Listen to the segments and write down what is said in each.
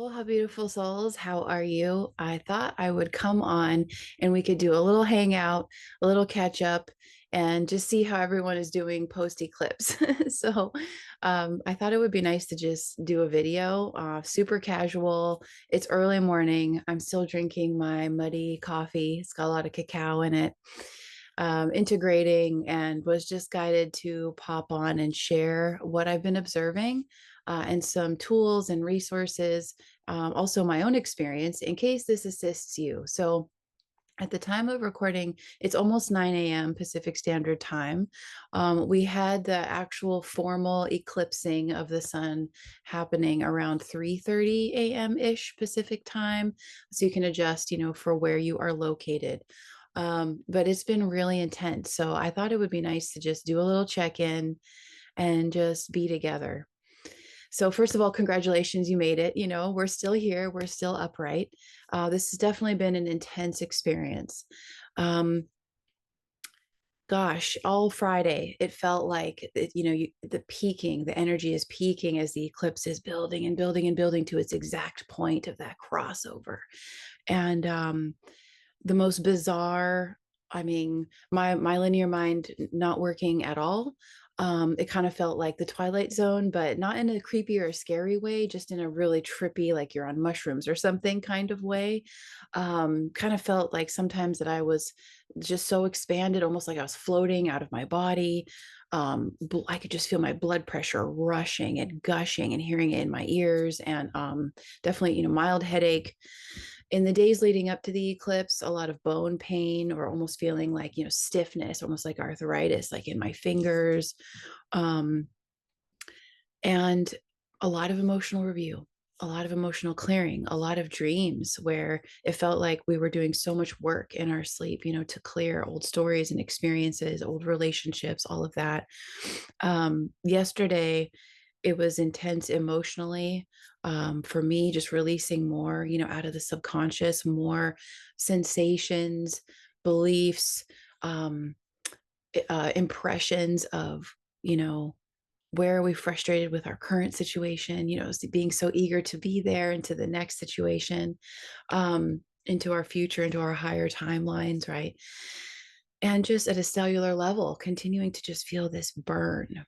How beautiful souls. How are you? I thought I would come on and we could do a little hangout, a little catch up, and just see how everyone is doing post eclipse. I thought it would be nice to just do a video, super casual. It's early morning. I'm still drinking my muddy coffee, it's got a lot of cacao in it. Integrating and was just guided to pop on and share what I've been observing and some tools and resources, also my own experience in case this assists you. So, at the time of recording, it's almost 9 a.m. Pacific Standard Time. We had the actual formal eclipsing of the sun happening around 3:30 a.m. ish Pacific Time. So you can adjust, for where you are located. But it's been really intense. So I thought it would be nice to just do a little check in and just be together. So, first of all, congratulations, you made it. We're still here, we're still upright. This has definitely been an intense experience. Um, Gosh, all Friday, it felt like, the peaking, the energy is peaking as the eclipse is building and building and building to its exact point of that crossover. And the most bizarre, I mean, my linear mind not working at all. It kind of felt like the Twilight Zone, but not in a creepy or a scary way, just in a really trippy, like you're on mushrooms or something kind of way. Kind of felt like sometimes that I was just so expanded, almost like I was floating out of my body. I could just feel my blood pressure rushing and gushing and hearing it in my ears, and definitely, mild headache in the days leading up to the eclipse, a lot of bone pain or almost feeling like, stiffness, almost like arthritis, like in my fingers. Um, and a lot of emotional review, a lot of emotional clearing, a lot of dreams where it felt like we were doing so much work in our sleep, to clear old stories and experiences, old relationships, all of that. Yesterday, it was intense emotionally, for me, just releasing more, out of the subconscious, more sensations, beliefs, um, impressions of, you know, where are we frustrated with our current situation, being so eager to be there into the next situation, into our future, into our higher timelines, right? And just at a cellular level, continuing to just feel this burn.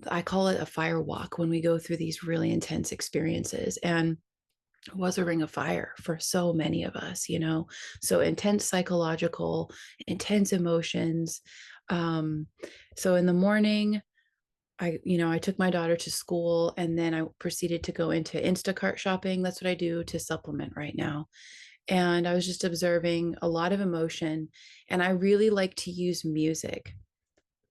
I call it a fire walk when we go through these really intense experiences. And it was a ring of fire for so many of us, so intense psychological, intense emotions. Um, so in the morning, I took my daughter to school and then I proceeded to go into Instacart shopping. That's what I do to supplement right now. And I was just observing a lot of emotion. And I really like to use music,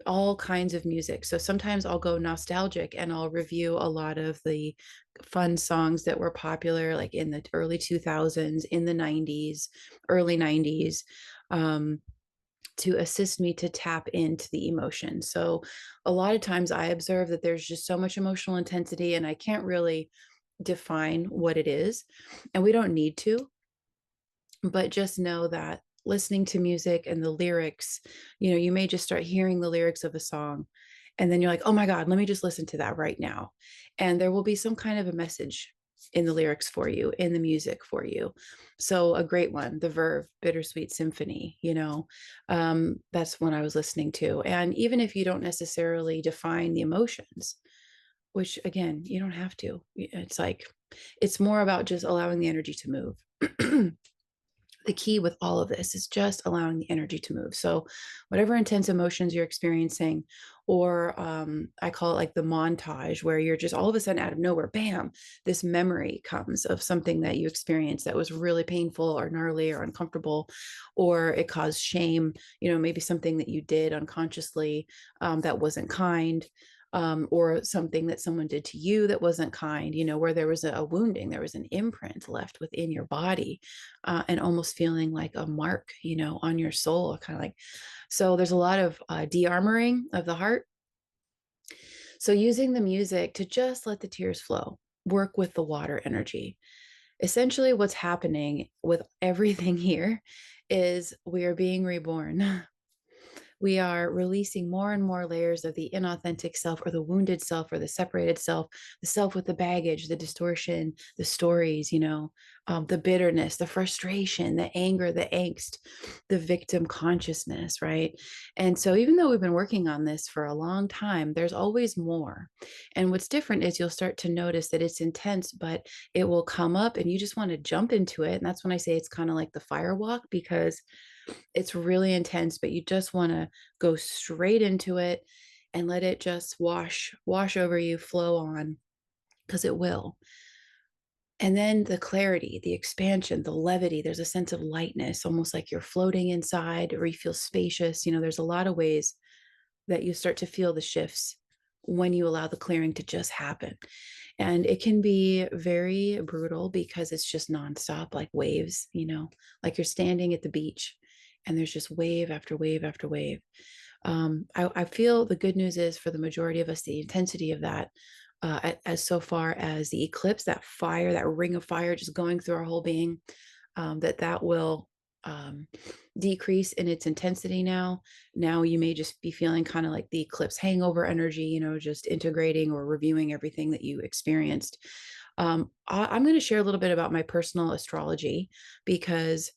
all kinds of music. So sometimes I'll go nostalgic and I'll review a lot of the fun songs that were popular, like in the early 2000s, in the 90s, early 90s. To assist me to tap into the emotion. So, a lot of times I observe that there's just so much emotional intensity, and I can't really define what it is. And we don't need to, but just know that listening to music and the lyrics, you may just start hearing the lyrics of a song and then you're like, oh my God, let me just listen to that right now. And there will be some kind of a message in the lyrics for you, in the music for you. So a great one, the Verve Bittersweet Symphony, that's when I was listening to. And even if you don't necessarily define the emotions, which again, you don't have to, it's more about just allowing the energy to move. The key with all of this is just allowing the energy to move. So, whatever intense emotions you're experiencing, or I call it like the montage, where you're just all of a sudden out of nowhere, bam, this memory comes of something that you experienced that was really painful or gnarly or uncomfortable, or it caused shame, maybe something that you did unconsciously that wasn't kind. Or something that someone did to you that wasn't kind, where there was a wounding, there was an imprint left within your body, and almost feeling like a mark, on your soul, kind of like. So there's a lot of de-armoring of the heart. So using the music to just let the tears flow, work with the water energy. Essentially, what's happening with everything here is we are being reborn. We are releasing more and more layers of the inauthentic self, or the wounded self, or the separated self, the self with the baggage, the distortion, the stories, the bitterness, the frustration, the anger, the angst, the victim consciousness, right? And so, even though we've been working on this for a long time, there's always more. And what's different is you'll start to notice that it's intense, but it will come up and you just want to jump into it. And that's when I say it's kind of like the fire walk, because it's really intense, but you just want to go straight into it and let it just wash over you, flow on, because it will. And then the clarity, the expansion, the levity, there's a sense of lightness, almost like you're floating inside, or you feel spacious. There's a lot of ways that you start to feel the shifts when you allow the clearing to just happen. And it can be very brutal because it's just nonstop, like waves, like you're standing at the beach and there's just wave after wave after wave. I feel the good news is, for the majority of us, the intensity of that, as so far as the eclipse, that fire, that ring of fire just going through our whole being, that will decrease in its intensity now. Now you may just be feeling kind of like the eclipse hangover energy, just integrating or reviewing everything that you experienced. I'm going to share a little bit about my personal astrology, because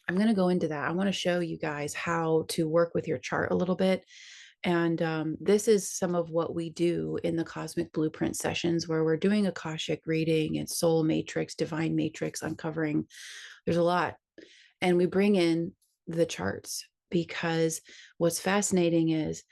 I'm going to go into that. I want to show you guys how to work with your chart a little bit. And this is some of what we do in the Cosmic Blueprint sessions, where we're doing Akashic reading and soul matrix, divine matrix uncovering. There's a lot. And we bring in the charts, because what's fascinating is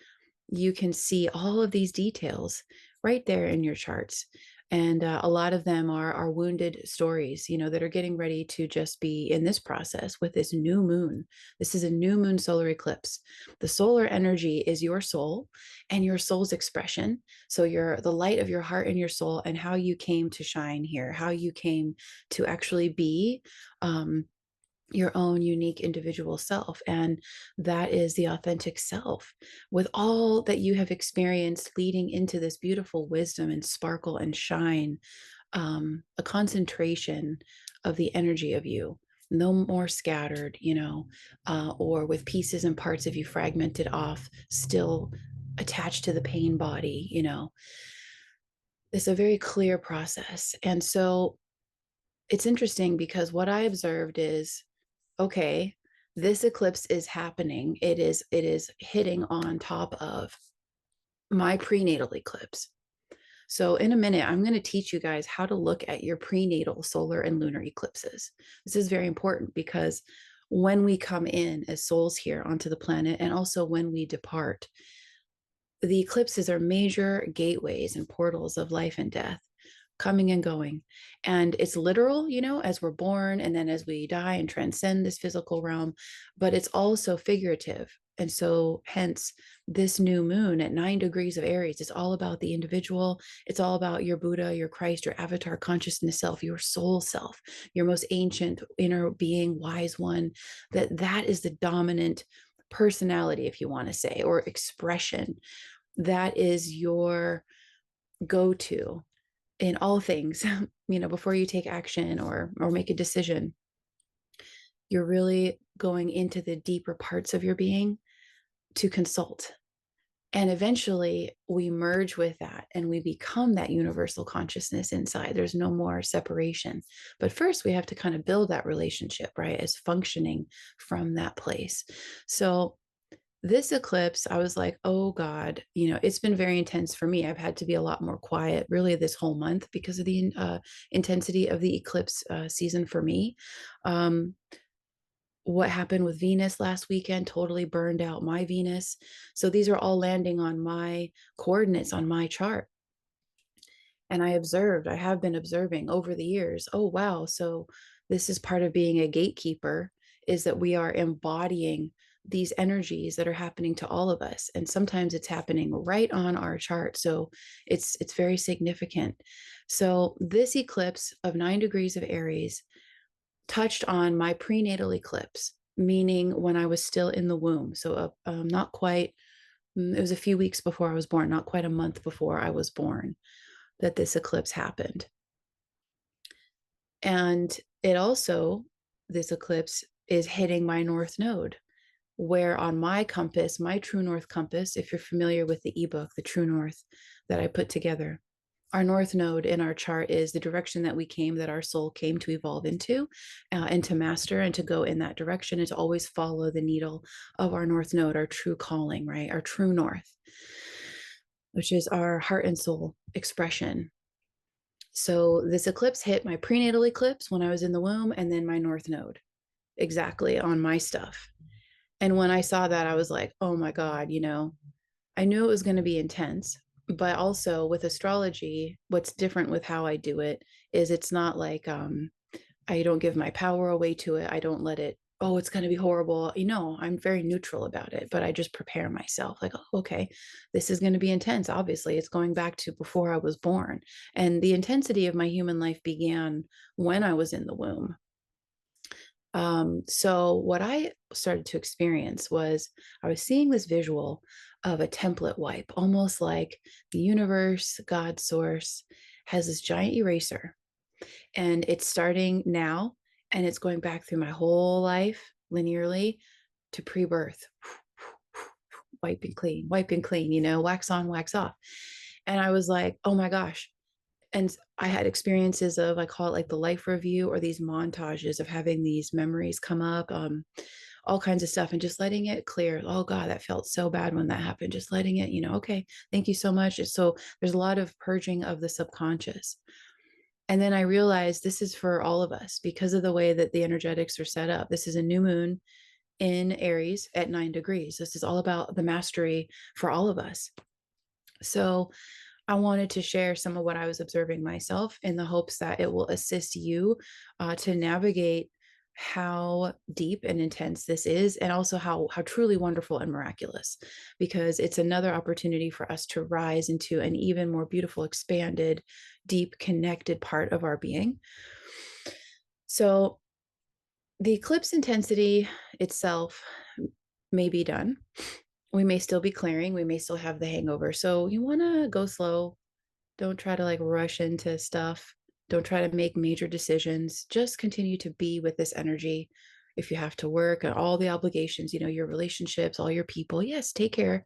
you can see all of these details right there in your charts. And a lot of them are wounded stories, that are getting ready to just be in this process with this new moon. This is a new moon solar eclipse. The solar energy is your soul and your soul's expression. So the light of your heart and your soul, and how you came to shine here, how you came to actually be your own unique individual self. And that is the authentic self, with all that you have experienced leading into this beautiful wisdom and sparkle and shine, a concentration of the energy of you, no more scattered, or with pieces and parts of you fragmented off, still attached to the pain body. It's a very clear process. And so it's interesting, because what I observed is, okay, this eclipse is happening. It is hitting on top of my prenatal eclipse. So in a minute, I'm going to teach you guys how to look at your prenatal solar and lunar eclipses. This is very important, because when we come in as souls here onto the planet, and also when we depart, the eclipses are major gateways and portals of life and death, coming and going. And it's literal, as we're born and then as we die and transcend this physical realm, but it's also figurative. And so, hence, this new moon at 9 degrees of Aries is all about the individual. It's all about your Buddha, your Christ, your avatar consciousness self, your soul self, your most ancient inner being, wise one. That is the dominant personality, if you want to say, or expression. That is your go-to in all things. Before you take action or make a decision, you're really going into the deeper parts of your being to consult. And eventually we merge with that and we become that universal consciousness inside. There's no more separation. But first we have to kind of build that relationship, right? As functioning from that place. So this eclipse, I was like, oh God, it's been very intense for me. I've had to be a lot more quiet really this whole month, because of the intensity of the eclipse season for me. What happened with Venus last weekend totally burned out my Venus. So these are all landing on my coordinates on my chart. And I have been observing over the years, oh, wow. So this is part of being a gatekeeper, is that we are embodying these energies that are happening to all of us. And sometimes it's happening right on our chart. So it's very significant. So this eclipse of 9 degrees of Aries touched on my prenatal eclipse, meaning when I was still in the womb. So not quite, it was a few weeks before I was born, not quite a month before I was born, that this eclipse happened. And this eclipse is hitting my North Node, where on my compass, my true north compass, if you're familiar with the ebook, The True North, that I put together, our north node in our chart is the direction that we came, that our soul came to evolve into, and to master and to go in that direction, and to always follow the needle of our north node, our true calling, right? Our true north, which is our heart and soul expression. So this eclipse hit my prenatal eclipse when I was in the womb, and then my north node exactly on my stuff. And when I saw that, I was like, oh my God, I knew it was going to be intense. But also with astrology, what's different with how I do it is it's not like I don't give my power away to it. I don't let it, oh, it's going to be horrible. I'm very neutral about it, but I just prepare myself like, oh, okay, this is going to be intense. Obviously, it's going back to before I was born. And the intensity of my human life began when I was in the womb. So what I started to experience was I was seeing this visual of a template wipe, almost like the universe, God source has this giant eraser, and it's starting now, and it's going back through my whole life linearly to pre-birth, wiping clean, wax on, wax off. And I was like, oh my gosh. And I had experiences of, I call it like the life review, or these montages of having these memories come up, all kinds of stuff, and just letting it clear. Oh God, that felt so bad when that happened. Just letting it, okay, thank you so much. So there's a lot of purging of the subconscious. And then I realized this is for all of us because of the way that the energetics are set up. This is a new moon in Aries at 9 degrees. This is all about the mastery for all of us. So I wanted to share some of what I was observing myself in the hopes that it will assist you to navigate how deep and intense this is, and also how truly wonderful and miraculous, because it's another opportunity for us to rise into an even more beautiful, expanded, deep, connected part of our being. So the eclipse intensity itself may be done. We may still be clearing. We may still have the hangover. So you want to go slow. Don't try to like rush into stuff. Don't try to make major decisions. Just continue to be with this energy. If you have to work and all the obligations, your relationships, all your people, yes, take care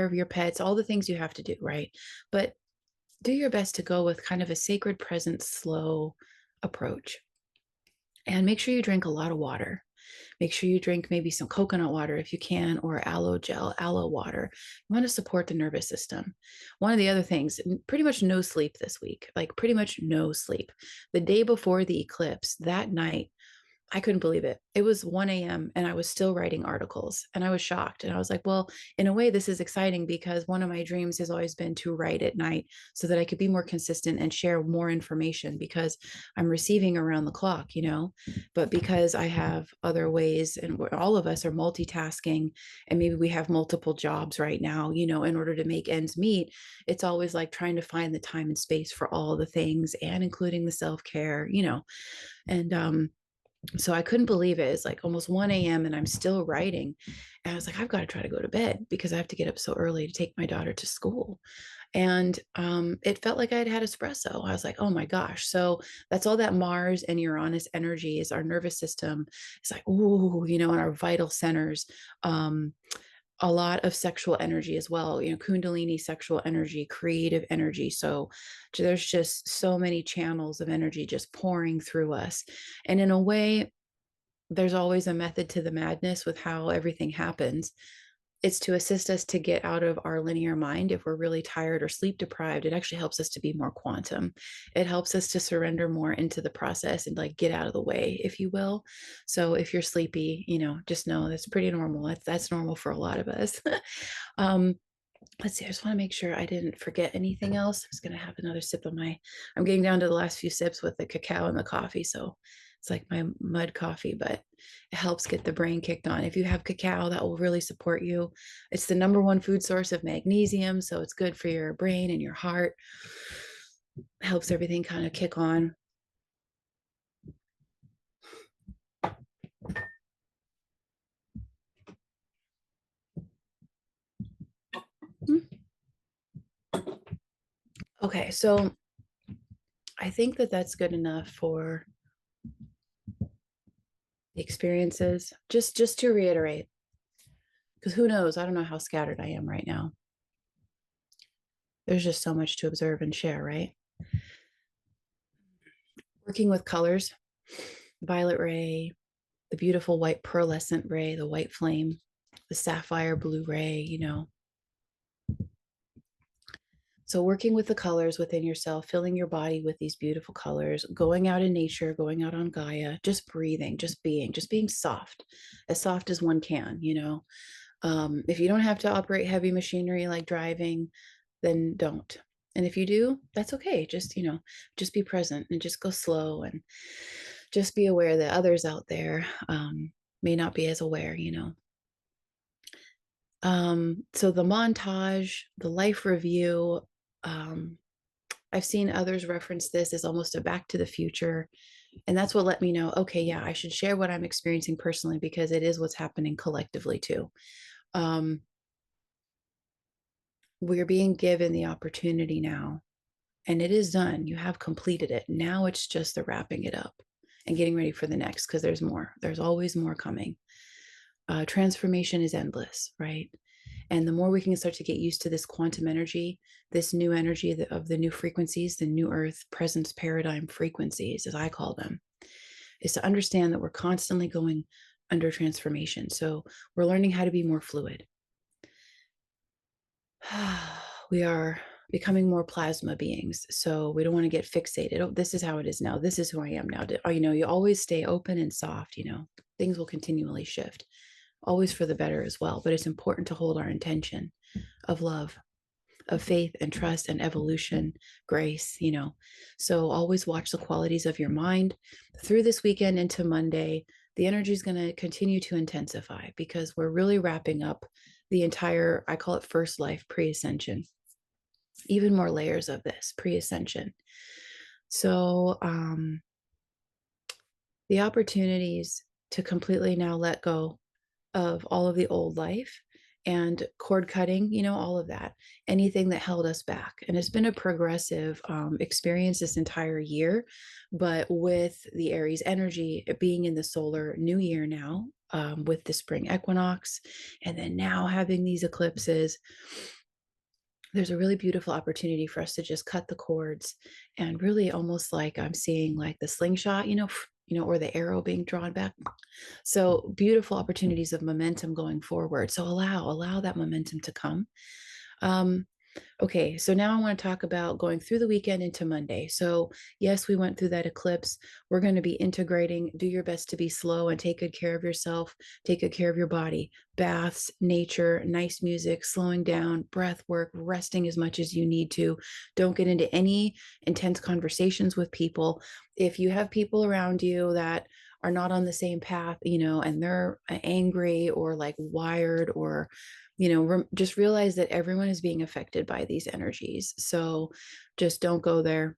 of your pets, all the things you have to do, right? But do your best to go with kind of a sacred presence, slow approach. And make sure you drink a lot of water. Make sure you drink maybe some coconut water if you can, or aloe gel, aloe water. You want to support the nervous system. One of the other things, pretty much no sleep this week, like pretty much no sleep. The day before the eclipse, that night, I couldn't believe it. It was 1 a.m. and I was still writing articles, and I was shocked. And I was like, well, in a way, this is exciting because one of my dreams has always been to write at night so that I could be more consistent and share more information, because I'm receiving around the clock, but because I have other ways, and all of us are multitasking, and maybe we have multiple jobs right now, in order to make ends meet, it's always like trying to find the time and space for all the things, and including the self-care, and so I couldn't believe it. It's like almost 1 a.m. and I'm still writing. And I was like, I've got to try to go to bed because I have to get up so early to take my daughter to school. And it felt like I'd had espresso. I was like, oh my gosh. So that's all that Mars and Uranus energy is. Our nervous system is like, ooh, and our vital centers. A lot of sexual energy as well, Kundalini sexual energy, creative energy. So there's just so many channels of energy just pouring through us. And in a way, there's always a method to the madness with how everything happens. It's to assist us to get out of our linear mind. If we're really tired or sleep deprived, it actually helps us to be more quantum. It helps us to surrender more into the process and like get out of the way, if you will. So if you're sleepy, just know that's pretty normal. That's normal for a lot of us. um, let's see, I just want to make sure I didn't forget anything else. I'm just going to have another sip of I'm getting down to the last few sips with the cacao and the coffee. So it's like my mud coffee, but it helps get the brain kicked on. If you have cacao, that will really support you. It's the number one food source of magnesium. So it's good for your brain and your heart. Helps everything kind of kick on. Okay, so I think that that's good enough for the experiences. Just to reiterate, Because who knows? I don't know how scattered I am right now. There's just so much to observe and share, right? Working with colors, violet ray, the beautiful white pearlescent ray, the white flame, the sapphire blue ray, So, working with the colors within yourself, filling your body with these beautiful colors, going out in nature, going out on Gaia, just breathing, just being soft as one can. If you don't have to operate heavy machinery like driving, then don't. And if you do, that's okay. Just be present and just go slow and just be aware that others out there may not be as aware. So the montage, the life review, um, I've seen others reference this as almost a back to the future. And that's what let me know, okay, yeah, I should share what I'm experiencing personally because it is what's happening collectively too. Um, we're being given the opportunity now, and it is done. You have completed it. Now it's just the wrapping it up and getting ready for the next because there's more. There's always more coming. Transformation is endless, right? And the more we can start to get used to this quantum energy, this new energy of the new frequencies, the new earth presence paradigm frequencies, as I call them, is to understand that we're constantly going under transformation. So we're learning how to be more fluid. We are becoming more plasma beings. So we don't want to get fixated. Oh, this is how it is now. This is who I am now. You always stay open and soft. Things will continually shift, always for the better as well. But it's important to hold our intention of love, of faith and trust and evolution, grace. So always watch the qualities of your mind through this weekend into Monday. The energy is going to continue to intensify because we're really wrapping up the entire, I call it first life pre-ascension, even more layers of this pre-ascension. So the opportunities to completely now let go of all of the old life and cord cutting, all of that, anything that held us back. And it's been a progressive experience this entire year. But with the Aries energy being in the solar new year now, with the spring equinox, and then now having these eclipses, there's a really beautiful opportunity for us to just cut the cords and really almost like I'm seeing like the slingshot, or the arrow being drawn back. So beautiful opportunities of momentum going forward. So allow that momentum to come. Um, Okay, so now I want to talk about going through the weekend into Monday. So, yes, we went through that eclipse. We're going to be integrating. Do your best to be slow and take good care of yourself. Take good care of your body. Baths, nature, nice music, slowing down, breath work, resting as much as you need to. Don't get into any intense conversations with people. If you have people around you that are not on the same path, and they're angry or like wired or just realize that everyone is being affected by these energies. So just don't go there.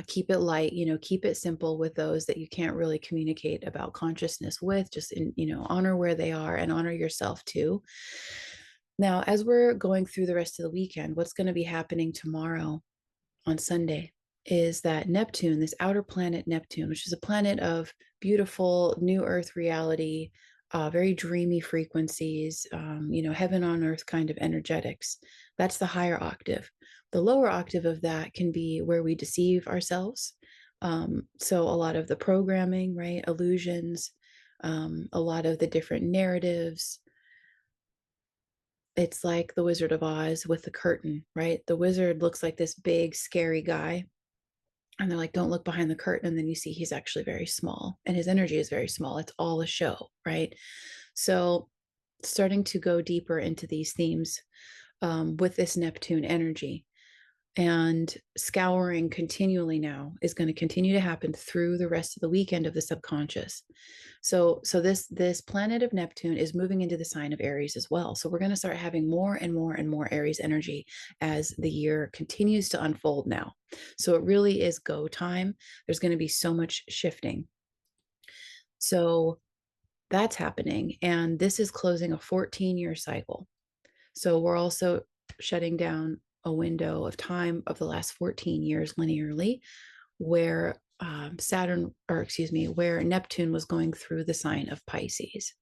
Keep it light, keep it simple with those that you can't really communicate about consciousness with. Just honor where they are and honor yourself too. Now, as we're going through the rest of the weekend, what's going to be happening tomorrow on Sunday is that Neptune, this outer planet Neptune, which is a planet of beautiful new earth reality, very dreamy frequencies, heaven on earth kind of energetics. That's the higher octave. The lower octave of that can be where we deceive ourselves. So a lot of the programming, right? Illusions, a lot of the different narratives. It's like the Wizard of Oz with the curtain, right? The wizard looks like this big, scary guy. And they're like, don't look behind the curtain. And then you see he's actually very small and his energy is very small. It's all a show, right? So, starting to go deeper into these themes with this Neptune energy and scouring continually now is going to continue to happen through the rest of the weekend of the subconscious. So this planet of Neptune is moving into the sign of Aries as well. So we're going to start having more and more and more Aries energy as the year continues to unfold now. So it really is go time. There's going to be so much shifting. So that's happening. And this is closing a 14-year cycle. So we're also shutting down a window of time of the last 14 years linearly where where Neptune was going through the sign of Pisces.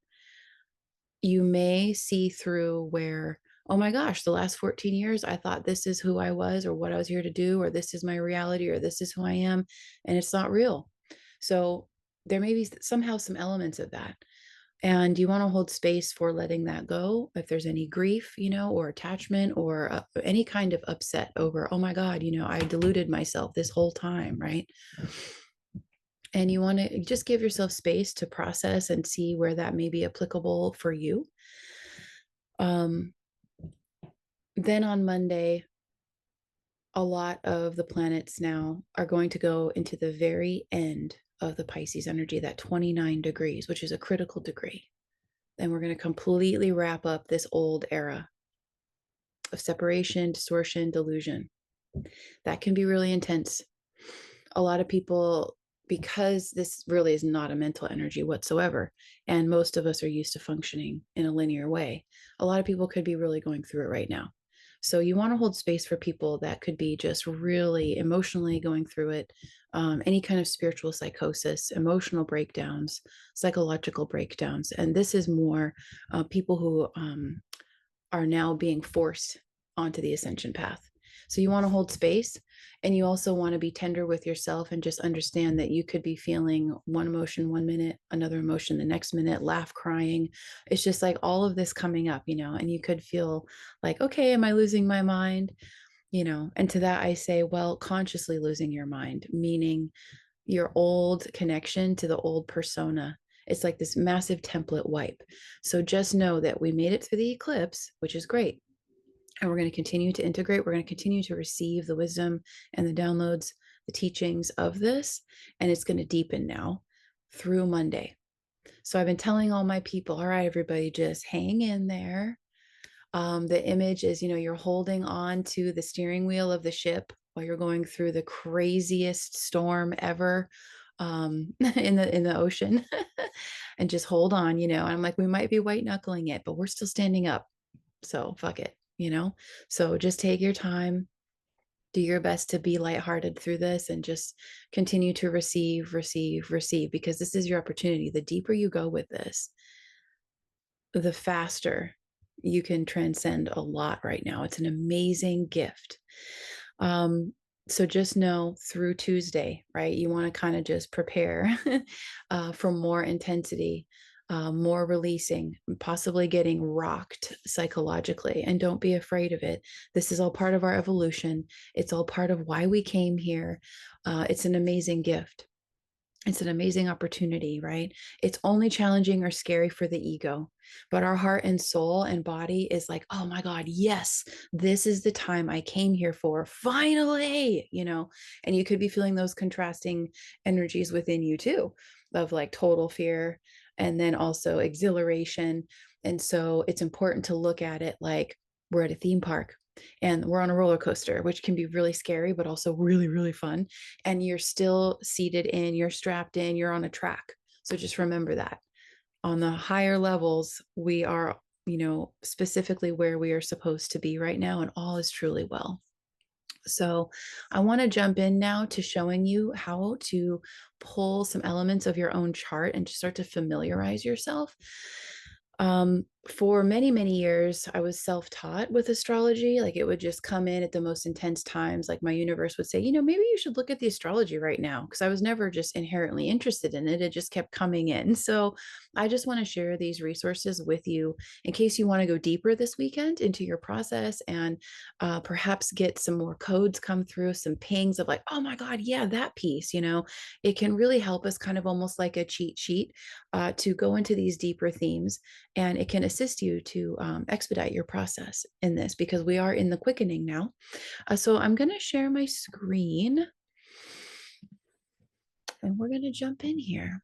you may see through where, oh my gosh, the last 14 years, I thought this is who I was or what I was here to do, or this is my reality, or this is who I am. And it's not real. So there may be somehow some elements of that. And you want to hold space for letting that go. If there's any grief, or attachment or any kind of upset over, oh my God, I deluded myself this whole time, right? And you want to just give yourself space to process and see where that may be applicable for you. Um, then on Monday, a lot of the planets now are going to go into the very end of the Pisces energy, that 29 degrees, which is a critical degree. Then we're going to completely wrap up this old era of separation, distortion, delusion. That can be really intense. A lot of people, because this really is not a mental energy whatsoever, and most of us are used to functioning in a linear way, a lot of people could be really going through it right now. So you want to hold space for people that could be just really emotionally going through it, any kind of spiritual psychosis, emotional breakdowns, psychological breakdowns. And this is more people who are now being forced onto the ascension path. So you want to hold space, and you also want to be tender with yourself and just understand that you could be feeling one emotion 1 minute, another emotion the next minute, laugh, crying. It's just like all of this coming up, and you could feel like, okay, am I losing my mind? And to that I say, well, consciously losing your mind, meaning your old connection to the old persona. It's like this massive template wipe. So just know that we made it through the eclipse, which is great. And we're going to continue to integrate. We're going to continue to receive the wisdom and the downloads, the teachings of this. And it's going to deepen now through Monday. So I've been telling all my people, all right, everybody, just hang in there. The image is, you're holding on to the steering wheel of the ship while you're going through the craziest storm ever in the ocean, and just hold on. And I'm like, we might be white knuckling it, but we're still standing up. So fuck it. So just take your time, do your best to be lighthearted through this, and just continue to receive, receive, receive, because this is your opportunity. The deeper you go with this, the faster you can transcend a lot right now. It's an amazing gift. So just know through Tuesday, right? You want to kind of just prepare for more intensity, more releasing, possibly getting rocked psychologically. And don't be afraid of it. This is all part of our evolution. It's all part of why we came here. It's an amazing gift. It's an amazing opportunity, right? It's only challenging or scary for the ego, but our heart and soul and body is like, oh my God, yes, this is the time I came here for. Finally, and you could be feeling those contrasting energies within you too, of like total fear and then also exhilaration. And so it's important to look at it like we're at a theme park and we're on a roller coaster, which can be really scary, but also really, really fun. And you're still seated in, you're strapped in, you're on a track. So just remember that on the higher levels, we are, specifically where we are supposed to be right now, and all is truly well. So I want to jump in now to showing you how to pull some elements of your own chart and to start to familiarize yourself. For many, many years, I was self-taught with astrology. Like it would just come in at the most intense times. Like my universe would say, maybe you should look at the astrology right now. Because I was never just inherently interested in it. It just kept coming in. So I just want to share these resources with you in case you want to go deeper this weekend into your process and perhaps get some more codes come through, some pings of like, oh my God, yeah, that piece, it can really help us kind of almost like a cheat sheet to go into these deeper themes. And it can assist you to expedite your process in this, because we are in the quickening now. So I'm going to share my screen and we're going to jump in here.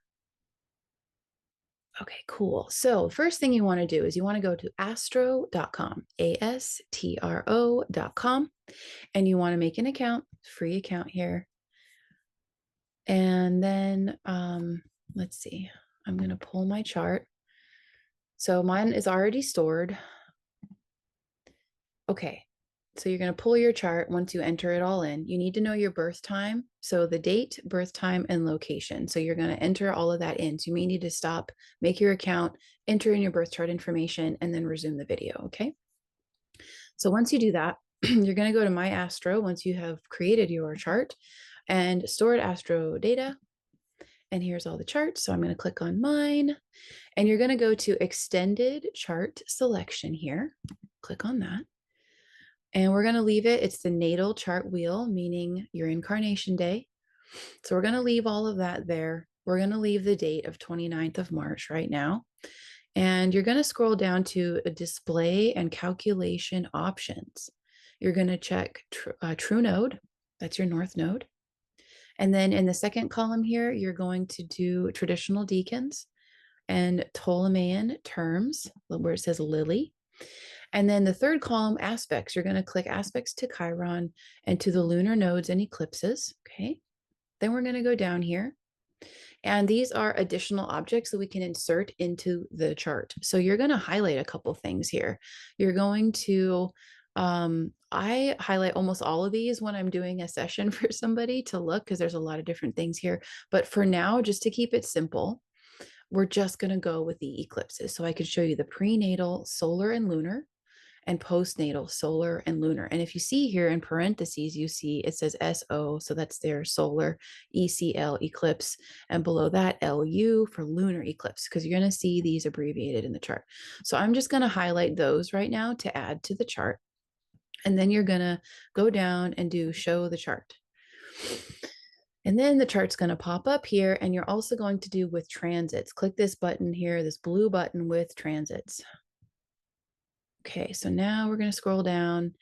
Okay, cool. So first thing you want to do is you want to go to astro.com, astro.com, and you want to make an account, free account here. And then let's see, I'm going to pull my chart. So mine is already stored. Okay. So you're going to pull your chart once you enter it all in. You need to know your birth time. So the date, birth time, and location. So you're going to enter all of that in. So you may need to stop, make your account, enter in your birth chart information, and then resume the video. Okay. So once you do that, you're going to go to My Astro once you have created your chart and stored Astro data. And here's all the charts. So I'm going to click on mine and you're going to go to extended chart selection here. Click on that. And we're going to leave it. It's the natal chart wheel, meaning your incarnation day. So we're going to leave all of that there. We're going to leave the date of 29th of March right now. And you're going to scroll down to a display and calculation options. You're going to check true node. That's your north node. And then in the second column here, you're going to do traditional deacons and Ptolemean terms where it says Lily. And then the third column, aspects, you're going to click aspects to Chiron and to the lunar nodes and eclipses. Okay. Then we're going to go down here. And these are additional objects that we can insert into the chart. So you're going to highlight a couple things here. You're going to, I highlight almost all of these when I'm doing a session for somebody to look because there's a lot of different things here. But for now, just to keep it simple, we're just going to go with the eclipses. So I could show you the prenatal solar and lunar and postnatal solar and lunar. And if you see here in parentheses, you see it says SO, so that's their solar, ECL eclipse, and below that LU for lunar eclipse, because you're going to see these abbreviated in the chart. So I'm just going to highlight those right now to add to the chart. And then you're going to go down and do show the chart. And then the chart's going to pop up here, and you're also going to do with transits. Click this button here, this blue button with transits. Okay, so now we're going to scroll down and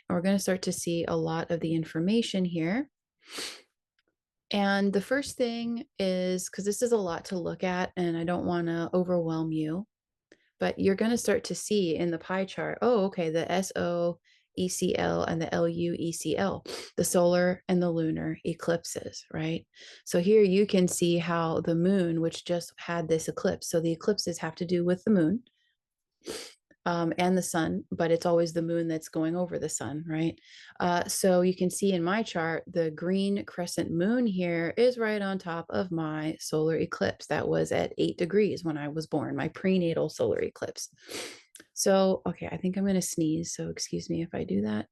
we're going to start to see a lot of the information here. And the first thing is, because this is a lot to look at and I don't want to overwhelm you, but you're going to start to see in the pie chart, oh, okay, the SO, ECL, and the LU, ECL, the solar and the lunar eclipses, right? So here you can see how the moon, which just had this eclipse, so the eclipses have to do with the moon. And the sun, but it's always the moon that's going over the sun, right? So you can see in my chart, the green crescent moon here is right on top of my solar eclipse. That was at 8 degrees when I was born, my prenatal solar eclipse. So, okay, I think I'm going to sneeze. So excuse me if I do that.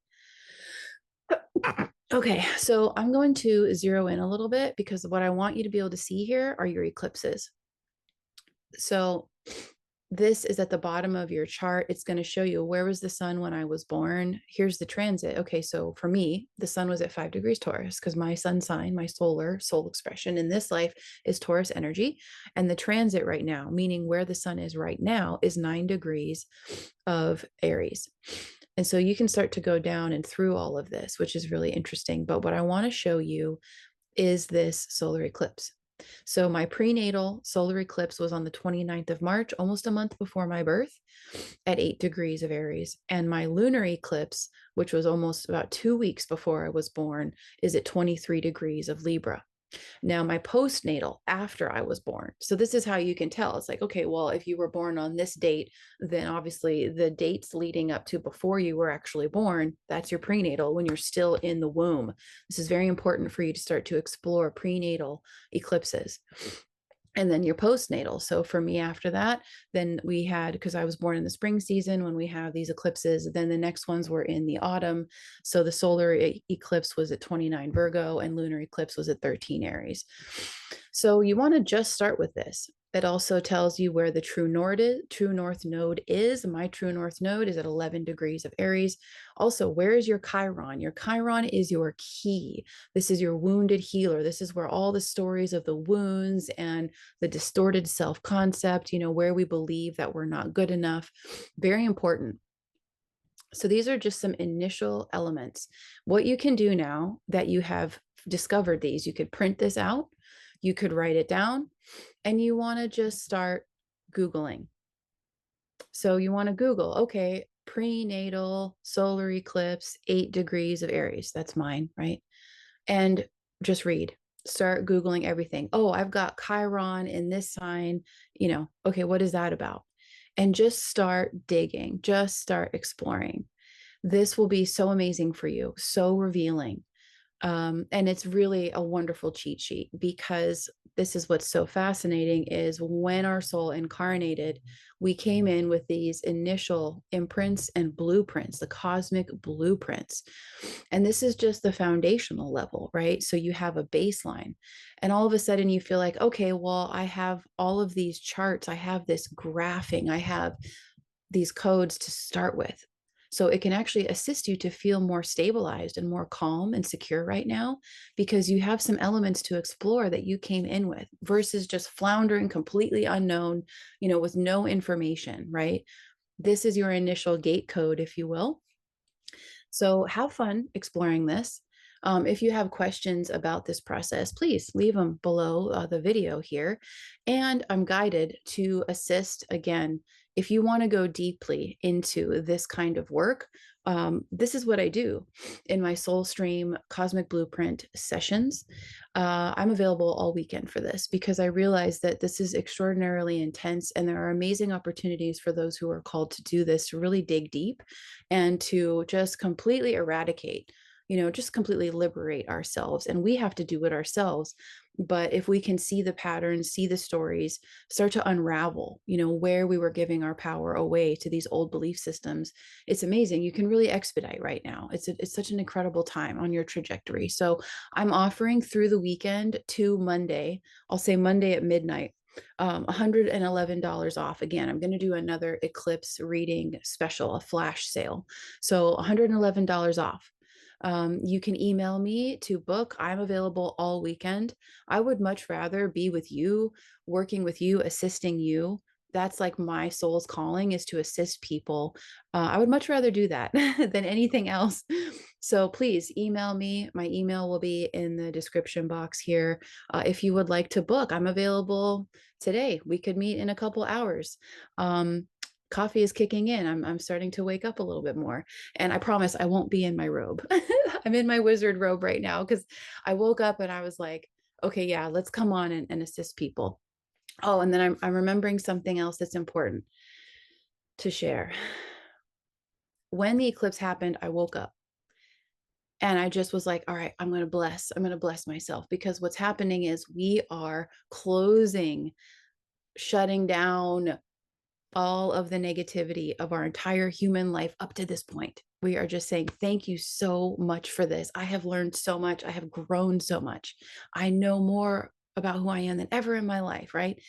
Okay, so I'm going to zero in a little bit because what I want you to be able to see here are your eclipses. So this is at the bottom of your chart. It's going to show you where was the sun when I was born. Here's the transit. Okay, so for me, the sun was at 5 degrees Taurus because my sun sign, my solar soul expression in this life is Taurus energy. And the transit right now, meaning where the sun is right now, is 9 degrees of Aries. And so you can start to go down and through all of this, which is really interesting. But what I want to show you is this solar eclipse. So my prenatal solar eclipse was on the 29th of March, almost a month before my birth at 8 degrees of Aries. And my lunar eclipse, which was almost about 2 weeks before I was born, is at 23 degrees of Libra. Now, my postnatal, after I was born. So this is how you can tell. It's like, okay, well, if you were born on this date, then obviously the dates leading up to before you were actually born, that's your prenatal when you're still in the womb. This is very important for you to start to explore prenatal eclipses. And then your postnatal. So for me, after that, then we had, because I was born in the spring season when we have these eclipses, then the next ones were in the autumn. So the solar eclipse was at 29 Virgo and lunar eclipse was at 13 Aries. So you want to just start with this. It also tells you where the true north node is. My true north node is at 11 degrees of Aries. Also, where is your Chiron? Your Chiron is your key. This is your wounded healer. This is where all the stories of the wounds and the distorted self-concept, where we believe that we're not good enough. Very important. So these are just some initial elements. What you can do now that you have discovered these, you could print this out, you could write it down, and you want to just start Googling. So you want to Google, okay, prenatal solar eclipse, 8 degrees of Aries. That's mine, right? And just read. Start Googling everything. Oh, I've got Chiron in this sign. Okay, what is that about? And just start digging, just start exploring. This will be so amazing for you, so revealing. And it's really a wonderful cheat sheet, because this is what's so fascinating is when our soul incarnated, we came in with these initial imprints and blueprints, the cosmic blueprints. And this is just the foundational level, right? So you have a baseline, and all of a sudden you feel like, okay, well, I have all of these charts, I have this graphing, I have these codes to start with. So it can actually assist you to feel more stabilized and more calm and secure right now, because you have some elements to explore that you came in with versus just floundering completely unknown, with no information, right? This is your initial gate code, if you will. So have fun exploring this. If you have questions about this process, please leave them below the video here. And I'm guided to assist again. If you want to go deeply into this kind of work, this is what I do in my Soul Stream Cosmic Blueprint sessions. I'm available all weekend for this because I realize that this is extraordinarily intense, and there are amazing opportunities for those who are called to do this to really dig deep and to just completely eradicate, just completely liberate ourselves. And we have to do it ourselves. But if we can see the patterns, see the stories, start to unravel, where we were giving our power away to these old belief systems, it's amazing. You can really expedite right now. It's such an incredible time on your trajectory. So I'm offering through the weekend to Monday, I'll say Monday at midnight, $111 off. Again, I'm going to do another Eclipse reading special, a flash sale. So $111 off. You can email me to book. I'm available all weekend. I would much rather be with you, working with you, assisting you. That's like my soul's calling, is to assist people. I would much rather do that than anything else. So please email me. My email will be in the description box here. If you would like to book, I'm available today. We could meet in a couple hours. Coffee is kicking in. I'm starting to wake up a little bit more. And I promise I won't be in my robe. I'm in my wizard robe right now because I woke up and I was like, okay, yeah, let's come on and assist people. Oh, and then I'm remembering something else that's important to share. When the eclipse happened, I woke up and I just was like, all right, I'm going to bless myself, because what's happening is we are closing, shutting down all of the negativity of our entire human life up to this point. We are just saying, thank you so much for this. I have learned so much. I have grown so much. I know more about who I am than ever in my life, right?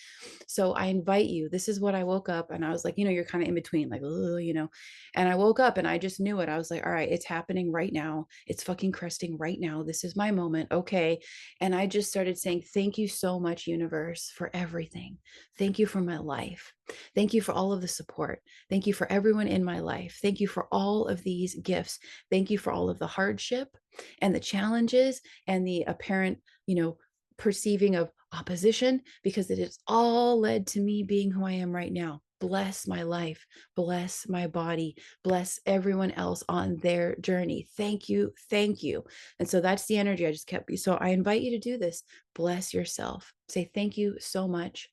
So I invite you. This is what I woke up and I was like, you're kind of in between, like, and I woke up and I just knew it. I was like, all right, it's happening right now. It's fucking cresting right now. This is my moment. Okay. And I just started saying, thank you so much, universe, for everything. Thank you for my life. Thank you for all of the support. Thank you for everyone in my life. Thank you for all of these gifts. Thank you for all of the hardship and the challenges and the apparent, perceiving of opposition, because it has all led to me being who I am right now. Bless my life, bless my body, bless everyone else on their journey. Thank you, thank you. And so that's the energy I just kept. So I invite you to do this. Bless yourself. Say thank you so much.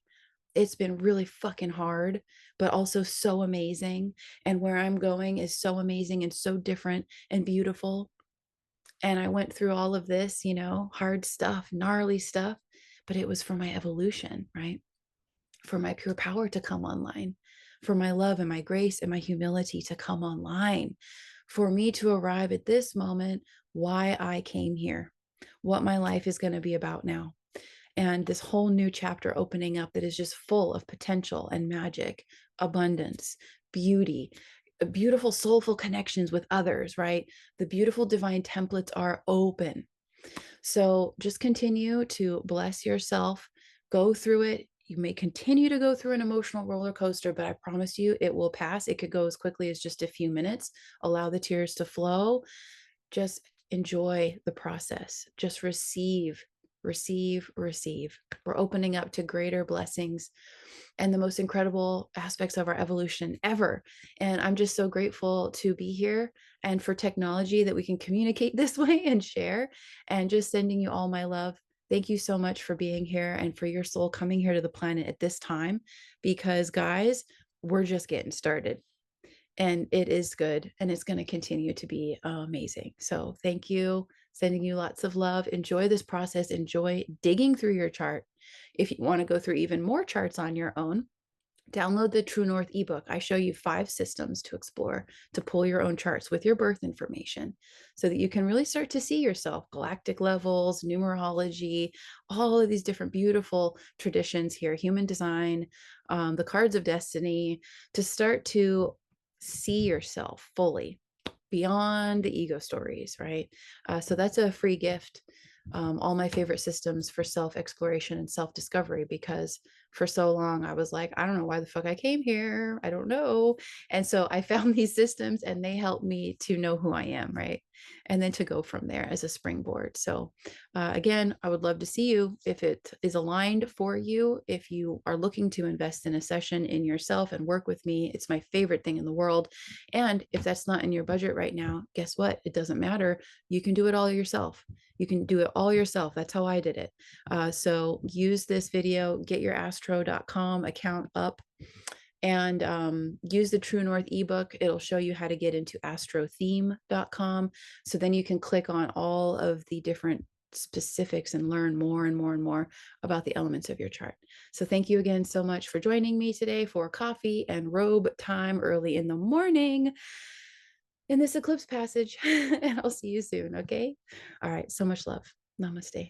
It's been really fucking hard, but also so amazing. And where I'm going is so amazing and so different and beautiful. And I went through all of this, hard stuff, gnarly stuff, but it was for my evolution, right? For my pure power to come online, for my love and my grace and my humility to come online, for me to arrive at this moment, why I came here, what my life is going to be about now. And this whole new chapter opening up that is just full of potential and magic, abundance, beauty, beautiful soulful connections with others, right? The beautiful divine templates are open. So just continue to bless yourself, go through it. You may continue to go through an emotional roller coaster, but I promise you it will pass. It could go as quickly as just a few minutes. Allow the tears to flow. Just enjoy the process. Just receive, receive, receive. We're opening up to greater blessings and the most incredible aspects of our evolution ever. And I'm just so grateful to be here and for technology that we can communicate this way and share, and just sending you all my love. Thank you so much for being here and for your soul coming here to the planet at this time, because guys, we're just getting started. And it is good, and it's going to continue to be amazing. So thank you. Sending you lots of love. Enjoy this process. Enjoy digging through your chart. If you want to go through even more charts on your own, download the True North ebook. I show you 5 systems to explore to pull your own charts with your birth information so that you can really start to see yourself, galactic levels, numerology, all of these different beautiful traditions here, human design, the cards of destiny, to start to see yourself fully beyond the ego stories, right? So that's a free gift. All my favorite systems for self exploration and self discovery, because for so long I was like, I don't know why the fuck I came here. I don't know. And so I found these systems and they helped me to know who I am, right? And then to go from there as a springboard. So, again, I would love to see you if it is aligned for you. If you are looking to invest in a session in yourself and work with me, it's my favorite thing in the world. And if that's not in your budget right now, guess what? It doesn't matter. You can do it all yourself. You can do it all yourself. That's how I did it. So use this video, get your astro.com account up, and use the True North ebook. It'll show you how to get into astrotheme.com. So then you can click on all of the different specifics and learn more and more and more about the elements of your chart. So thank you again so much for joining me today for coffee and robe time early in the morning in this eclipse passage. And I'll see you soon. Okay. All right. So much love. Namaste.